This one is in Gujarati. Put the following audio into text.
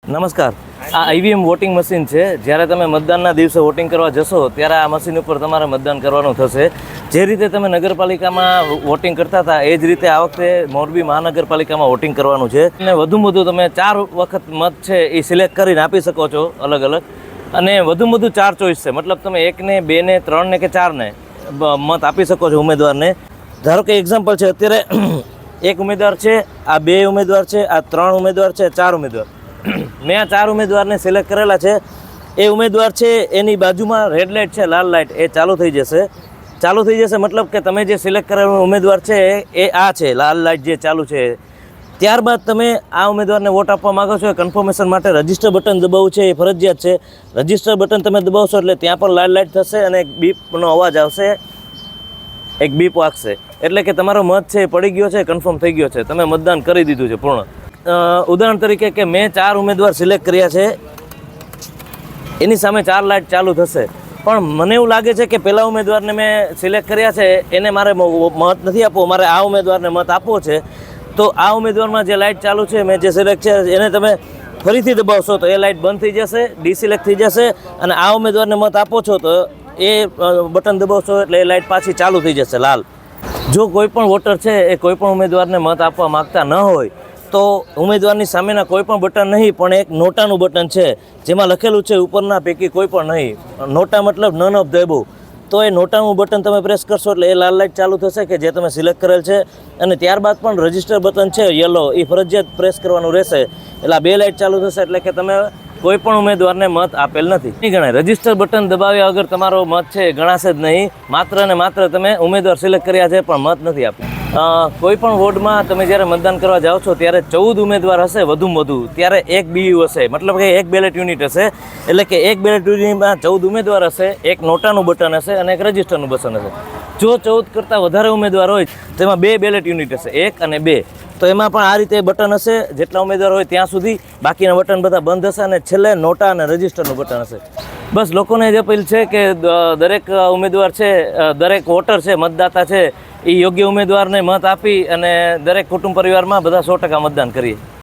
નમસ્કાર. આ ઈવીએમ વોટિંગ મશીન છે. જ્યારે તમે મતદાનના દિવસે વોટિંગ કરવા જશો ત્યારે આ મશીન ઉપર તમારે મતદાન કરવાનું થશે. જે રીતે તમે નગરપાલિકામાં વોટિંગ કરતા હતા એ જ રીતે આ વખતે મોરબી મહાનગરપાલિકામાં વોટિંગ કરવાનું છે. અને વધુમાં વધુ તમે 4 વખત મત છે એ સિલેક્ટ કરીને આપી શકો છો અલગ અલગ. અને વધુમાં વધુ 4 ચોઈસ છે, મતલબ તમે 1 ને 2 ને 3 ને કે 4 ને મત આપી શકો છો ઉમેદવારને. ધારો કે એક્ઝામ્પલ છે, અત્યારે 1 ઉમેદવાર છે, આ 2 ઉમેદવાર છે, આ 3 ઉમેદવાર છે, 4 ઉમેદવાર. મેં આ 4 ઉમેદવારને સિલેક્ટ કરેલા છે. એ ઉમેદવાર છે એની બાજુમાં રેડ લાઇટ છે, લાલ લાઇટ, એ ચાલુ થઈ જશે. ચાલુ થઈ જશે મતલબ કે તમે જે સિલેક્ટ કરેલો ઉમેદવાર છે એ આ છે, લાલ લાઇટ જે ચાલુ છે. ત્યારબાદ તમે આ ઉમેદવારને વોટ આપવા માગો છો એ કન્ફર્મેશન માટે રજિસ્ટર બટન દબાવવું છે, એ ફરજિયાત છે. રજિસ્ટર બટન તમે દબાવશો એટલે ત્યાં પણ લાલ લાઇટ થશે અને એક બીપનો અવાજ આવશે, એક બીપ વાગશે. એટલે કે તમારો મત છે એ પડી ગયો છે, કન્ફર્મ થઈ ગયો છે, તમે મતદાન કરી દીધું છે પૂર્ણ. ઉદાહરણ તરીકે કે મેં 4 ઉમેદવાર સિલેક્ટ કર્યા છે, એની સામે 4 લાઇટ ચાલુ થશે. પણ મને એવું લાગે છે કે પહેલા ઉમેદવારને મેં સિલેક્ટ કર્યા છે એને મારે મત નથી આપવો, મારે આ ઉમેદવારને મત આપવો છે. તો આ ઉમેદવારમાં જે લાઇટ ચાલુ છે, મેં જે સિલેક્ટ છે એને તમે ફરીથી દબાવશો તો એ લાઇટ બંધ થઈ જશે, ડિસિલેક્ટ થઈ જશે. અને આ ઉમેદવારને મત આપો છો તો એ બટન દબાવશો એટલે એ લાઇટ પાછી ચાલુ થઈ જશે, લાલ. જો કોઈ પણ વોટર છે એ કોઈ પણ ઉમેદવારને મત આપવા માગતા ન હોય તો ઉમેદવારની સામેના કોઈ પણ બટન નહીં, પણ એક નોટાનું બટન છે જેમાં લખેલું છે ઉપરના પૈકી કોઈ પણ નહીં. નોટા મતલબ નન ઓફ ધ એબોવ. તો એ નોટાનું બટન તમે પ્રેસ કરશો એટલે એ લાલ લાઇટ ચાલુ થશે કે જે તમે સિલેક્ટ કરેલ છે. અને ત્યારબાદ પણ રજિસ્ટર બટન છે યલો, એ ફરજિયાત પ્રેસ કરવાનું રહેશે. એટલે આ 2 લાઇટ ચાલુ થશે એટલે કે તમે કોઈ પણ ઉમેદવારને મત આપેલ નથી. નહીં ગણાય. રજિસ્ટર બટન દબાવ્યા વગર તમારો મત છે એ ગણાશે જ નહીં. માત્ર ને માત્ર તમે ઉમેદવાર સિલેક્ટ કર્યા છે પણ મત નથી આપ્યો. કોઈ પણ વોર્ડમાં તમે જ્યારે મતદાન કરવા જાઓ છો ત્યારે 14 ઉમેદવાર હશે વધુમાં વધુ, ત્યારે 1 બીયુ હશે, મતલબ કે 1 બેલેટ યુનિટ હશે. એટલે કે 1 બેલેટ યુનિટમાં 14 ઉમેદવાર હશે, 1 નોટાનું બટન હશે અને 1 રજિસ્ટરનું બટન હશે. જો 14 કરતાં વધારે ઉમેદવાર હોય તેમાં 2 બેલેટ યુનિટ હશે, 1 અને 2. તો એમાં પણ આ રીતે બટન હશે, જેટલા ઉમેદવાર હોય ત્યાં સુધી. બાકીના બટન બધા બંધ હશે અને છેલ્લે નોટા અને રજિસ્ટરનું બટન હશે. બસ લોકોને જ અપીલ છે કે દરેક ઉમેદવાર છે, દરેક વોટર છે, મતદાતા છે, એ યોગ્ય ઉમેદવારને મત આપી અને દરેક કુટુંબ પરિવારમાં બધા 100% મતદાન કરીએ.